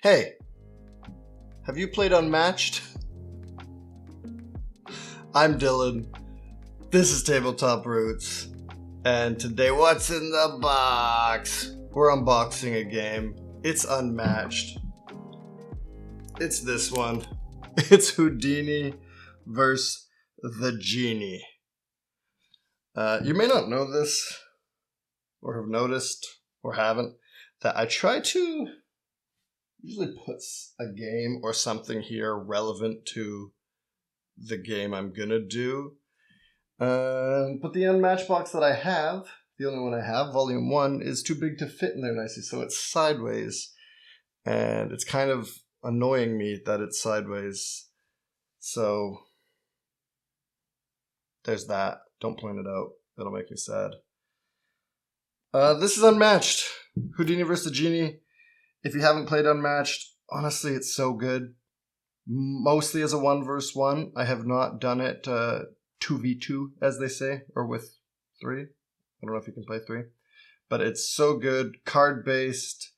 Hey, have you played Unmatched? I'm Dylan. This is Tabletop Roots. And today, what's in the box? We're unboxing a game. It's Unmatched. It's this one. It's Houdini versus the Genie. You may not know this, or have noticed, or haven't, that I try to usually put a game or something here relevant to the game I'm gonna do. But the Unmatched box that I have, the only one I have, Volume 1, is too big to fit in there nicely, so it's sideways. And it's kind of annoying me that it's sideways. So, there's that. Don't point it out. That'll make me sad. This is Unmatched. Houdini vs. the Genie. If you haven't played Unmatched, honestly, it's so good. Mostly as a 1 vs. 1. I have not done it 2v2, as they say, or with 3. I don't know if you can play 3. But it's so good. Card-based,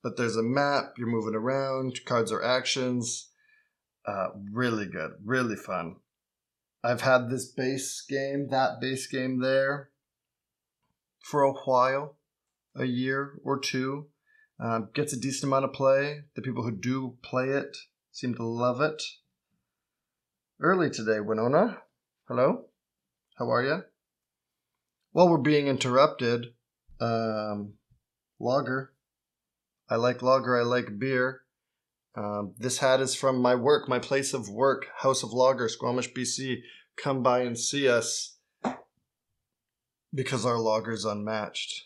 but there's a map. You're moving around. Cards are actions. Really good. Really fun. I've had this base game, that base game there, for a while. A year or two. Gets a decent amount of play. The people who do play it seem to love it. Early today, Winona. Hello? How are you? While we're being interrupted, lager. I like lager, I like beer. This hat is from my work, my place of work, House of Lager, Squamish, BC. Come by and see us because our lager's unmatched.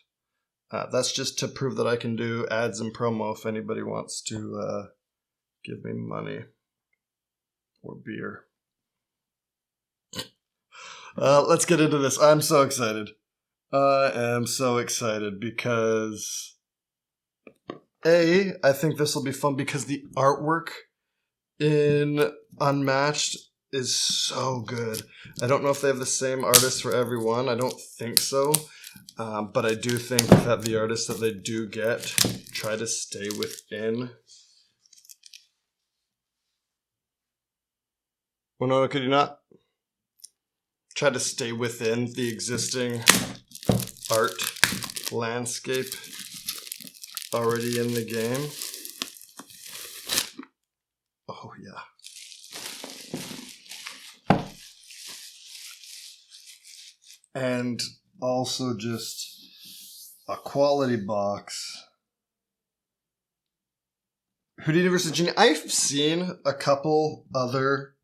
That's just to prove that I can do ads and promo if anybody wants to give me money or beer. Let's get into this. I'm so excited. I am so excited because I think this will be fun because the artwork in Unmatched is so good. I don't know if they have the same artist for everyone. I don't think so. But I do think that the artists that they do get try to stay within. Winona, could you not try to stay within the existing art landscape already in the game? Oh, yeah. And also just a quality box. Houdini vs. Genie. I've seen a couple other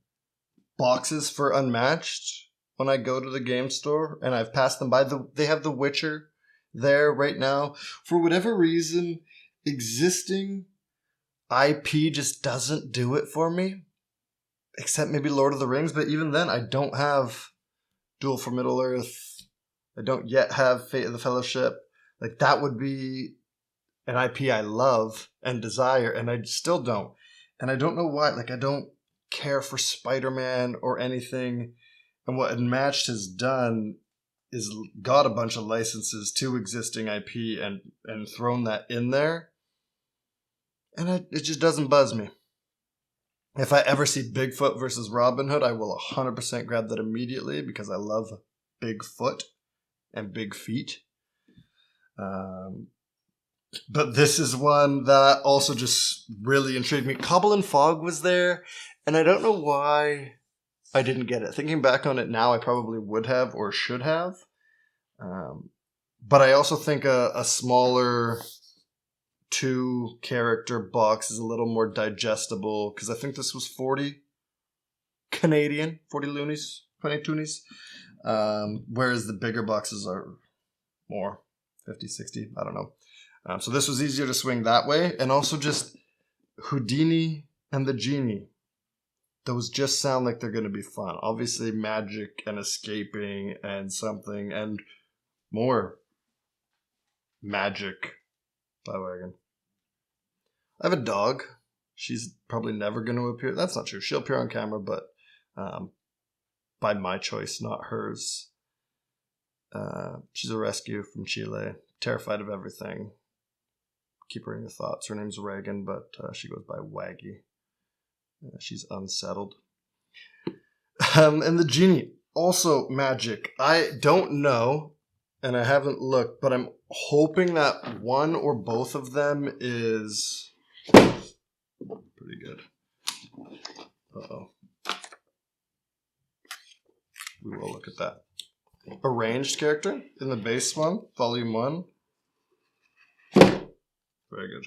boxes for Unmatched when I go to the game store, and I've passed them by. They have The Witcher there right now. For whatever reason, existing IP just doesn't do it for me, except maybe Lord of the Rings, but even then, I don't have Duel for Middle-earth. I don't yet have Fate of the Fellowship. Like, that would be an IP I love and desire, and I still don't. And I don't know why. Like, I don't care for Spider-Man or anything. And what Unmatched has done is got a bunch of licenses to existing IP and thrown that in there. And it just doesn't buzz me. If I ever see Bigfoot versus Robin Hood, I will 100% grab that immediately because I love Bigfoot and big feet. But this is one that also just really intrigued me. Cobble and Fog was there, and I don't know why I didn't get it. Thinking back on it now, I probably would have or should have. But I also think a smaller 2-character box is a little more digestible, because I think this was 40 Canadian, 40 loonies, 20 toonies. Whereas the bigger boxes are more, 50, 60, I don't know. So this was easier to swing that way. And also just Houdini and the Genie. Those just sound like they're going to be fun. Obviously magic and escaping and something and more magic. Wagon. I have a dog. She's probably never going to appear. That's not true. She'll appear on camera, but by my choice, not hers. She's a rescue from Chile. Terrified of everything. keep her in your thoughts. Her name's Reagan, but she goes by Waggy. She's unsettled. And the Genie, also magic. I don't know, and I haven't looked, but I'm hoping that one or both of them is pretty good. Uh-oh. We will look at that. A ranged character in the base one, volume 1. Very good.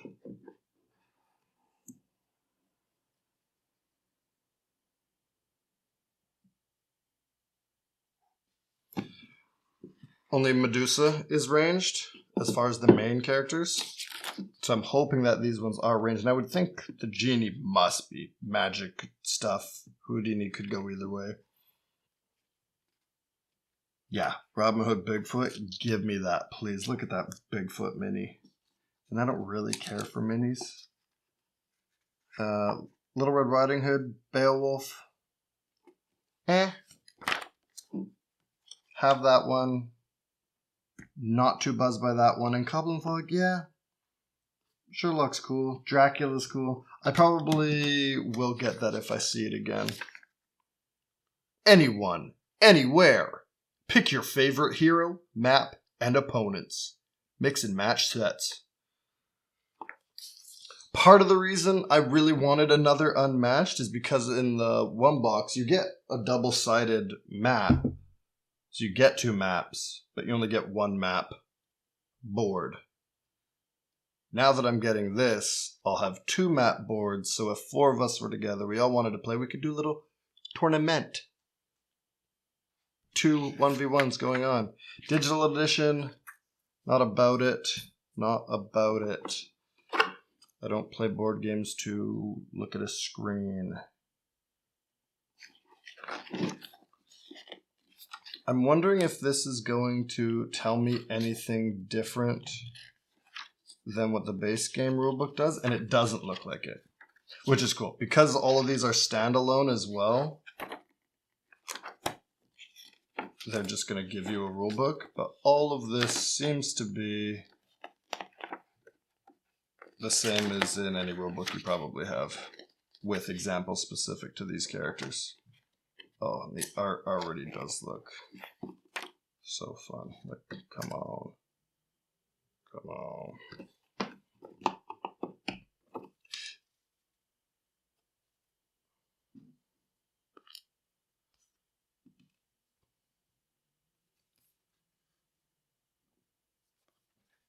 Only Medusa is ranged as far as the main characters. So I'm hoping that these ones are ranged. And I would think the Genie must be magic stuff. Houdini could go either way. Yeah, Robin Hood Bigfoot, give me that, please. Look at that Bigfoot mini. And I don't really care for minis. Little Red Riding Hood, Beowulf. Have that one. Not too buzzed by that one. And Goblin Fog, yeah. Sure looks cool. Dracula's cool. I probably will get that if I see it again. Anyone, anywhere. Pick your favorite hero, map, and opponents. Mix and match sets. Part of the reason I really wanted another Unmatched is because in the one box you get a double-sided map. So you get 2 maps, but you only get 1 map board. Now that I'm getting this, I'll have 2 map boards, so if 4 of us were together, we all wanted to play, we could do a little tournament. 2 1v1s going on. Digital edition, not about it. Not about it. I don't play board games to look at a screen. I'm wondering if this is going to tell me anything different than what the base game rulebook does, and it doesn't look like it, which is cool. Because all of these are standalone as well, they're just going to give you a rulebook, but all of this seems to be the same as in any rulebook you probably have, with examples specific to these characters. Oh, and the art already does look so fun. Like, come on. Come on.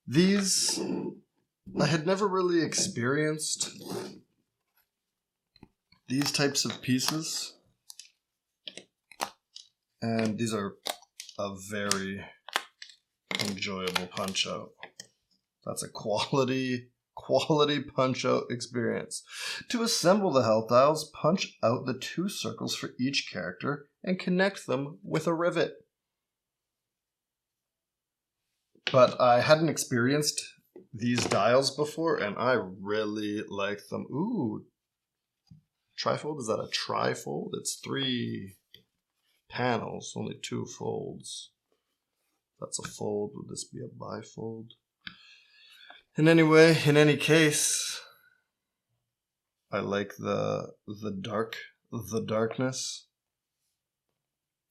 These, I had never really experienced these types of pieces. And these are a very enjoyable punch out. That's a quality punch out experience. To assemble the health dials, punch out the 2 circles for each character and connect them with a rivet. But I hadn't experienced these dials before, and I really like them. Ooh, trifold? Is that a trifold? It's 3 panels, only 2 folds. That's a fold. Would this be a bifold? And anyway, in any case, I like the darkness.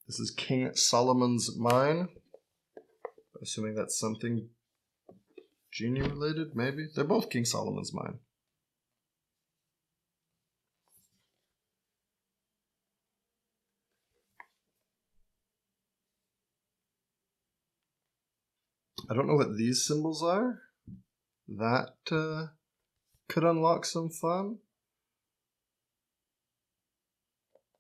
This is King Solomon's Mine. Assuming that's something Genie related, maybe? They're both King Solomon's Mine. I don't know what these symbols are. That could unlock some fun.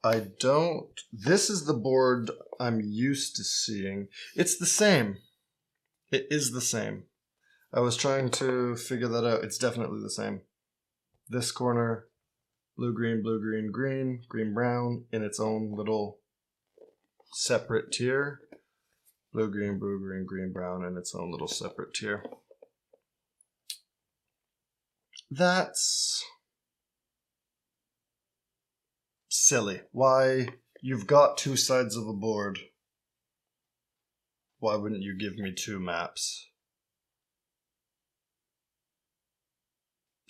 I don't... This is the board I'm used to seeing. It's the same. It is the same. I was trying to figure that out. It's definitely the same. This corner, blue, green, green, green, brown, in its own little separate tier. Blue, green, green, brown, in its own little separate tier. That's silly. Why? You've got 2 sides of a board. Why wouldn't you give me 2 maps?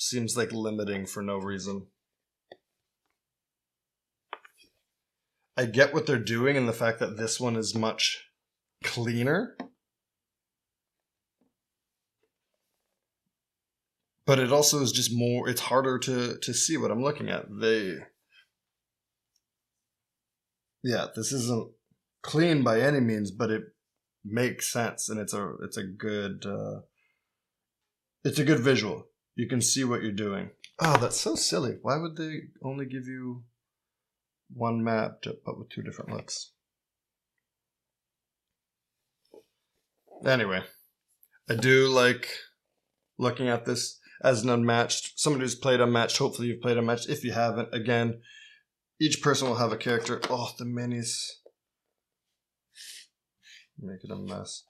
seems like limiting for no reason. I get what they're doing and the fact that this one is much cleaner. But it also is just more, it's harder to see what I'm looking at. This isn't clean by any means, but it makes sense, and it's a good visual. You can see what you're doing. Oh, that's so silly. Why would they only give you one map but with two different looks? Anyway, I do like looking at this as an Unmatched. Somebody who's played Unmatched, hopefully you've played Unmatched. If you haven't, again, each person will have a character. Oh, the minis. Make it a mess.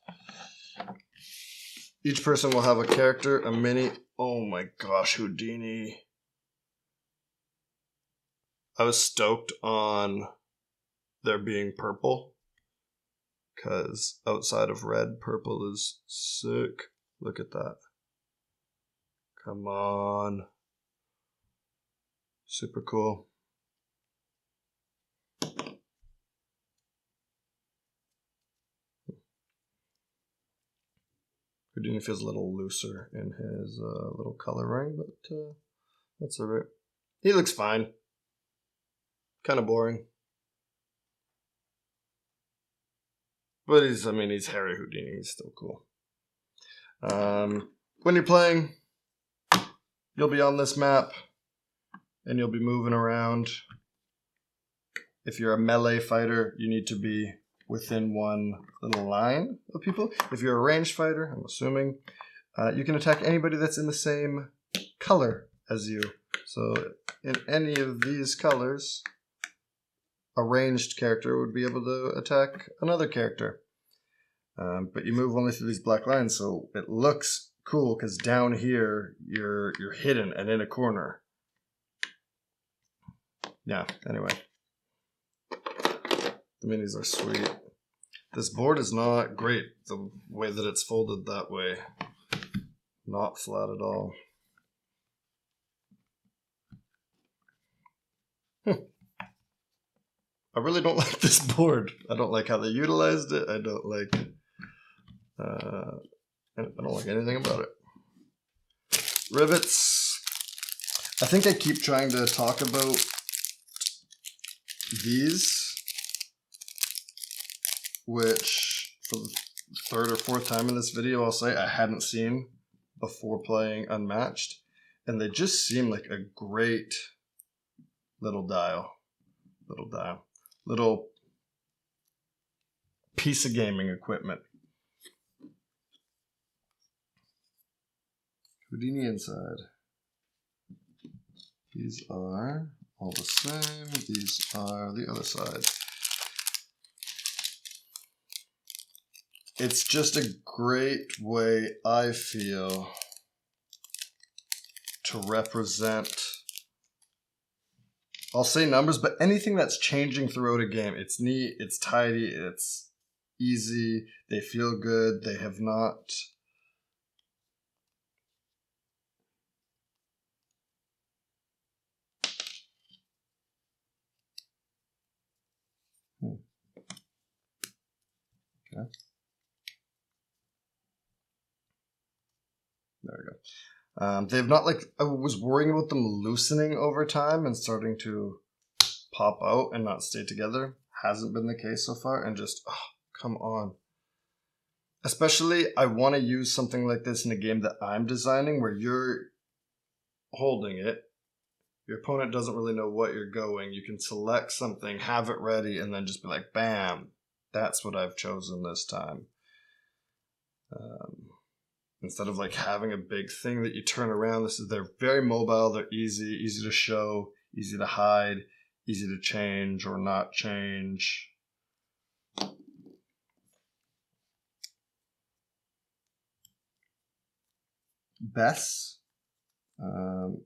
Each person will have a character, a mini. Oh my gosh, Houdini. I was stoked on there being purple, because outside of red, purple is sick. Look at that. Come on. Super cool. Houdini feels a little looser in his little coloring, but that's alright. He looks fine. Kind of boring. But he's Harry Houdini. He's still cool. When you're playing, you'll be on this map, and you'll be moving around. If you're a melee fighter, you need to be within one little line of people. If you're a ranged fighter, I'm assuming, you can attack anybody that's in the same color as you. So in any of these colors, a ranged character would be able to attack another character. But you move only through these black lines, so it looks cool because down here you're hidden and in a corner. Yeah, anyway. The minis are sweet. This board is not great, the way that it's folded that way. Not flat at all. I really don't like this board. I don't like how they utilized it. I don't like anything about it. Rivets. I think I keep trying to talk about these, which for the third or fourth time in this video I'll say I hadn't seen before playing Unmatched, and they just seem like a great little little piece of gaming equipment. Houdini inside. These are all the same. These are the other side. It's just a great way, I feel, to represent, I'll say numbers, but anything that's changing throughout a game. It's neat, it's tidy, it's easy, they feel good, they have not... Okay. There we go. They've not, like, I was worrying about them loosening over time and starting to pop out and not stay together. Hasn't been the case so far, and just, oh, come on. Especially, I want to use something like this in a game that I'm designing where you're holding it. Your opponent doesn't really know what you're going. You can select something, have it ready, and then just be like, bam, that's what I've chosen this time. Instead of like having a big thing that you turn around, they're very mobile, they're easy to show, easy to hide, easy to change or not change. Bess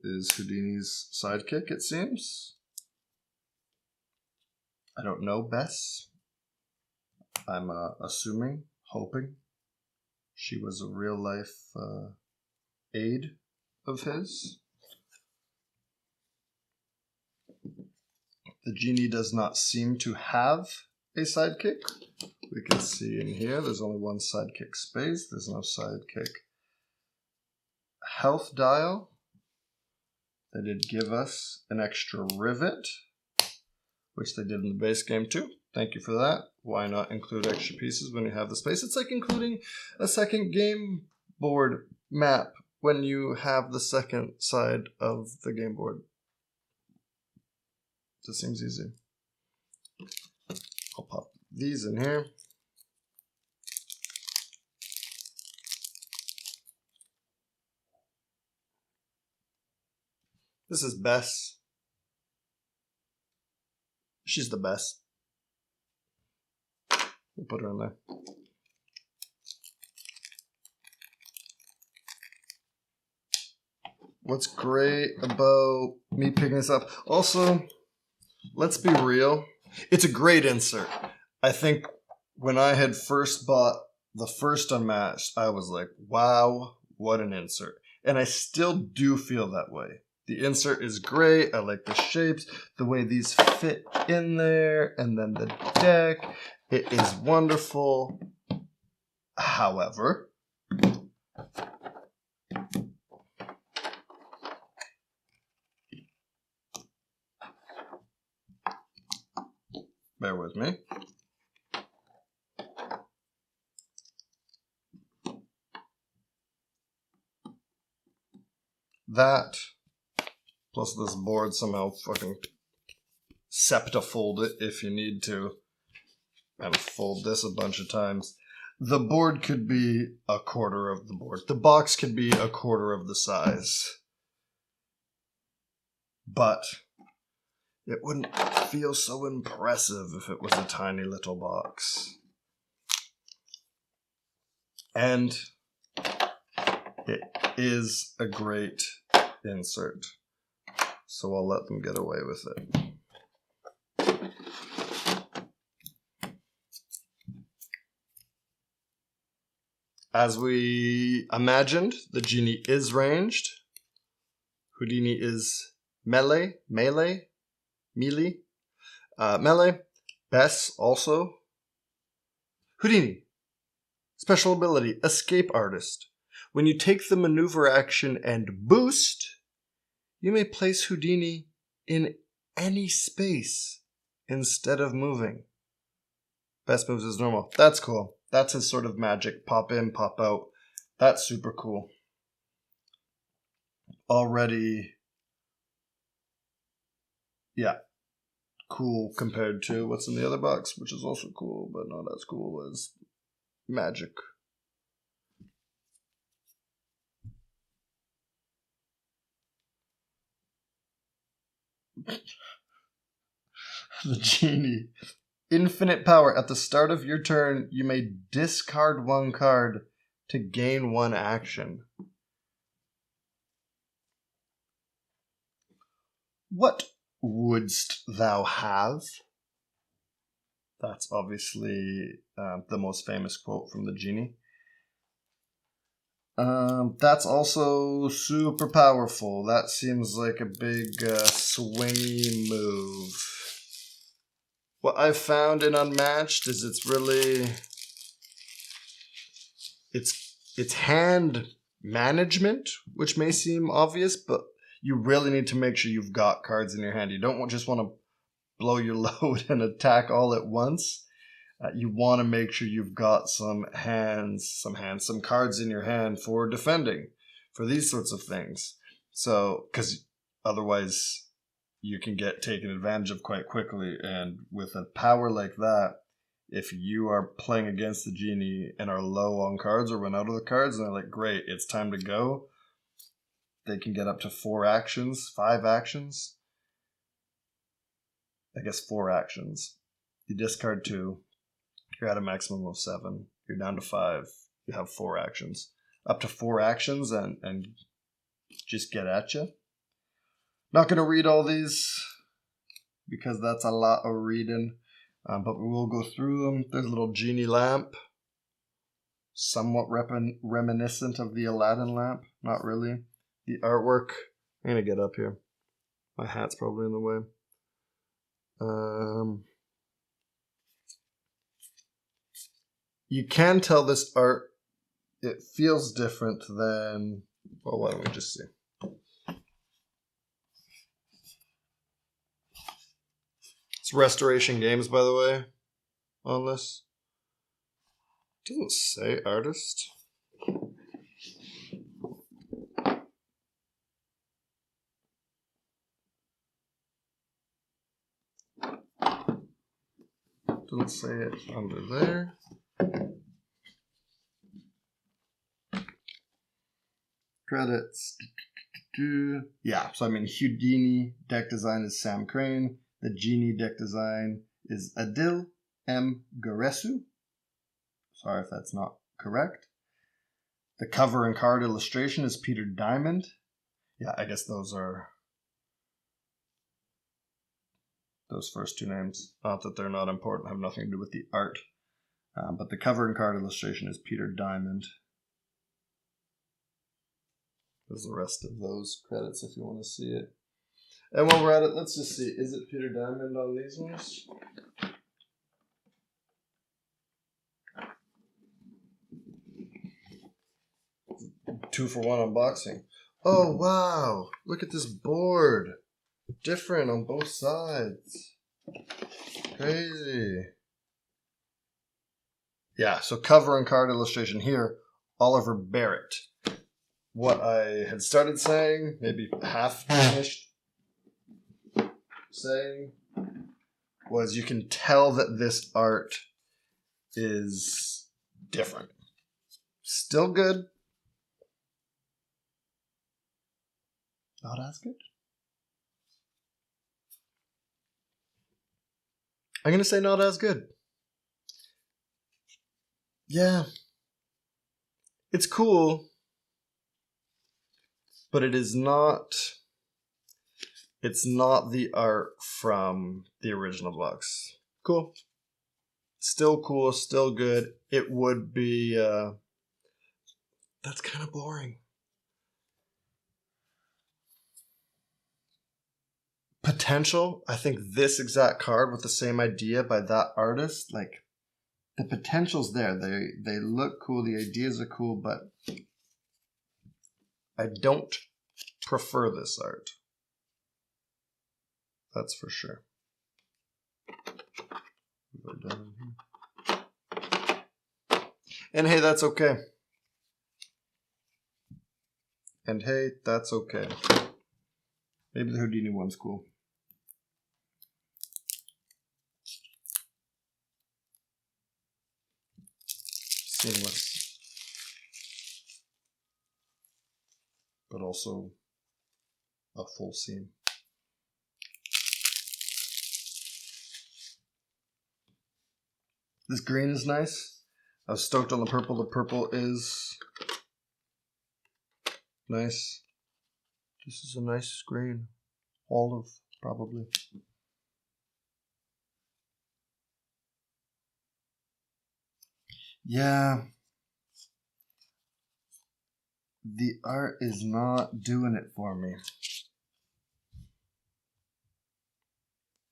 is Houdini's sidekick, it seems. I don't know Bess. I'm assuming, hoping she was a real life aide of his. The Genie does not seem to have a sidekick. We can see in here there's only one sidekick space. There's no sidekick health dial. They did give us an extra rivet, which they did in the base game too. Thank you for that. Why not include extra pieces when you have the space? It's like including a second game board map when you have the second side of the game board. This seems easy. I'll pop these in here. This is Bess. She's the best. We'll put her in there. What's great about me picking this up? Also, let's be real. It's a great insert. I think when I had first bought the first Unmatched, I was like, wow, what an insert. And I still do feel that way. The insert is great. I like the shapes, the way these fit in there, and then the deck. It is wonderful. However, bear with me. That, plus this board, somehow fucking septafold it if you need to. And fold this a bunch of times. The board could be a quarter of the board. The box could be a quarter of the size. But it wouldn't feel so impressive if it was a tiny little box. And it is a great insert. So I'll let them get away with it. As we imagined, the Genie is ranged. Houdini is melee. Bess also. Houdini. Special ability, Escape Artist. When you take the maneuver action and boost, you may place Houdini in any space instead of moving. Bess moves as normal. That's cool. That's his sort of magic. Pop in, pop out. That's super cool. Already, yeah, cool compared to what's in the other box, which is also cool, but not as cool as magic. The Genie. Infinite power. At the start of your turn, you may discard one card to gain one action. What wouldst thou have? That's obviously the most famous quote from the Genie. That's also super powerful. That seems like a big swingy move. What I've found in Unmatched is it's hand management, which may seem obvious, but you really need to make sure you've got cards in your hand. You don't just want to blow your load and attack all at once. You want to make sure you've got some cards in your hand for defending, for these sorts of things. So, because otherwise you can get taken advantage of quite quickly. And with a power like that, if you are playing against the Genie and are low on cards or run out of the cards and they're like, great, it's time to go, they can get up to 5 actions. I guess 4 actions. You discard 2. You're at a maximum of 7. You're down to 5. You have 4 actions. Up to 4 actions and just get at you. Not going to read all these because that's a lot of reading. But we will go through them. There's a little Genie lamp. Somewhat reminiscent of the Aladdin lamp. Not really. The artwork. I'm going to get up here. My hat's probably in the way. You can tell this art, it feels different than, well, why don't we just see? It's Restoration Games, by the way, on this. It doesn't say artist. Doesn't say it under there. Credits. Yeah, so I mean, Houdini deck design is Sam Crane. The Genie deck design is Adil M. Garesu. Sorry if that's not correct. The cover and card illustration is Peter Diamond. Yeah, I guess those are those first two names. Not that they're not important, have nothing to do with the art. But the cover and card illustration is Peter Diamond. There's the rest of those credits if you want to see it. And while we're at it, let's just see. Is it Peter Diamond on these ones? Two for one unboxing. Oh, wow. Look at this board. Different on both sides. Crazy. Yeah, so cover and card illustration here, Oliver Barrett. What I had started saying, maybe half finished saying, was you can tell that this art is different. Still good. Not as good. I'm going to say not as good. Yeah. It's cool. But it is not... It's not the art from the original box. Cool. Still cool, still good. It would be... that's kind of boring. Potential. I think this exact card with the same idea by that artist, like, the potential's there. They look cool, the ideas are cool, but I don't prefer this art. That's for sure. And hey, that's okay. And hey, that's okay. Maybe the Houdini one's cool. Seamless. But also a full seam. This green is nice. I was stoked on the purple. The purple is nice. This is a nice green. Olive, probably. Yeah. The art is not doing it for me.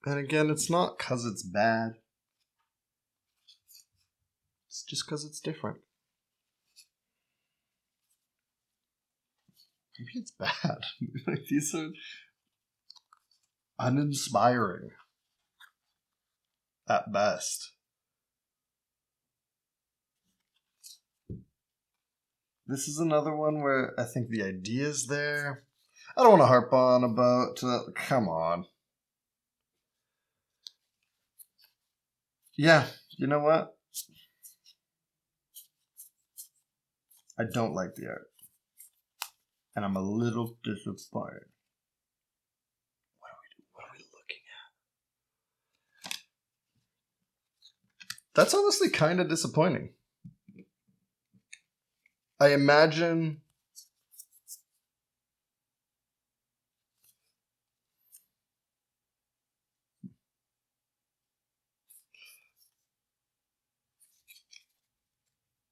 And again, it's not because it's bad. It's just because it's different. Maybe it's bad. Like, these are uninspiring at best. This is another one where I think the idea's there. I don't want to harp on about... come on. Yeah, you know what? I don't like the art. And I'm a little disappointed. What are we looking at? That's honestly kind of disappointing. I imagine...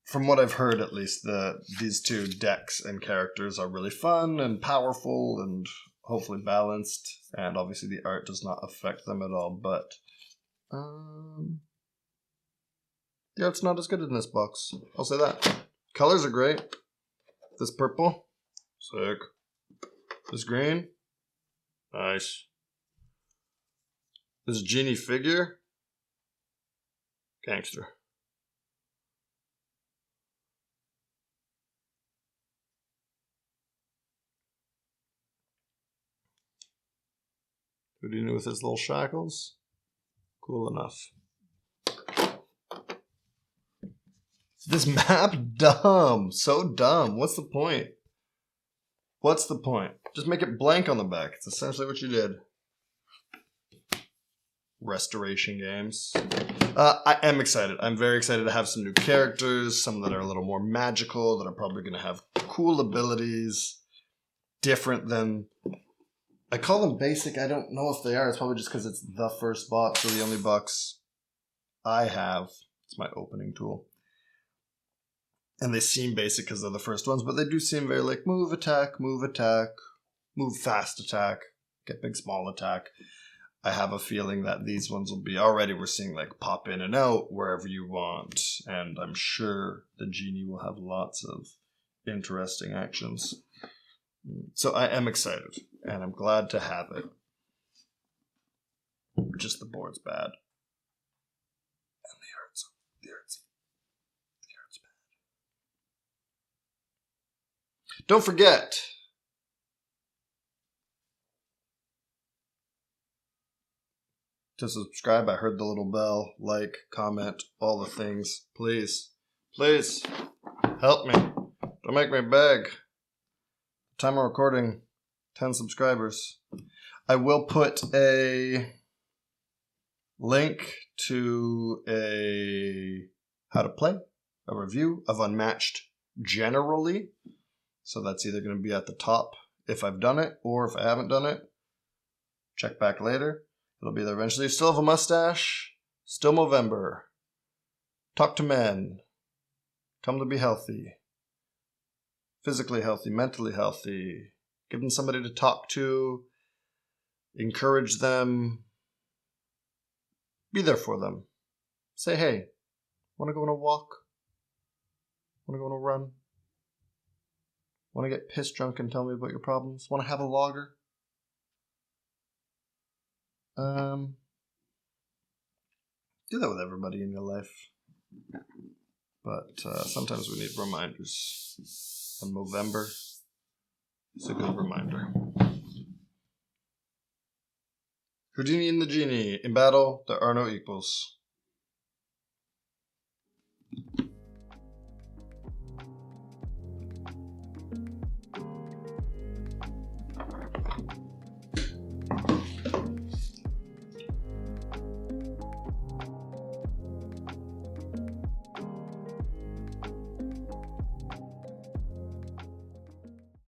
From what I've heard, at least, these two decks and characters are really fun and powerful and hopefully balanced, and obviously the art does not affect them at all, but the art's not as good in this box. I'll say that. Colors are great. This purple, sick. This green, nice. This Genie figure, gangster. Houdini with his little shackles, cool enough. This map, dumb. So dumb. What's the point? What's the point? Just make it blank on the back. It's essentially what you did. Restoration games. I am excited. I'm very excited to have some new characters, some that are a little more magical, that are probably going to have cool abilities, different than... I call them basic. I don't know if they are. It's probably just because it's the first box or the only box I have. It's my opening tool. And they seem basic because they're the first ones, but they do seem very like move, attack, move, fast attack, get big, small attack. I have a feeling that these ones will be already, we're seeing like pop in and out wherever you want. And I'm sure the Genie will have lots of interesting actions. So I am excited and I'm glad to have it. Just the board's bad. And the art's bad. Don't forget to subscribe. I heard the little bell, like, comment, all the things. Please help me. Don't make me beg. Time of recording, 10 subscribers. I will put a link to a how to play, a review of Unmatched generally. So that's either going to be at the top if I've done it, or if I haven't done it, check back later. It'll be there eventually. Still have a mustache. Still Movember. Talk to men. Come to be healthy. Physically healthy, mentally healthy. Give them somebody to talk to. Encourage them. Be there for them. Say, hey, want to go on a walk? Want to go on a run? Want to get pissed drunk and tell me about your problems? Want to have a lager? Do that with everybody in your life. But sometimes we need reminders. And Movember is a good reminder. Houdini and the Genie. In battle, there are no equals.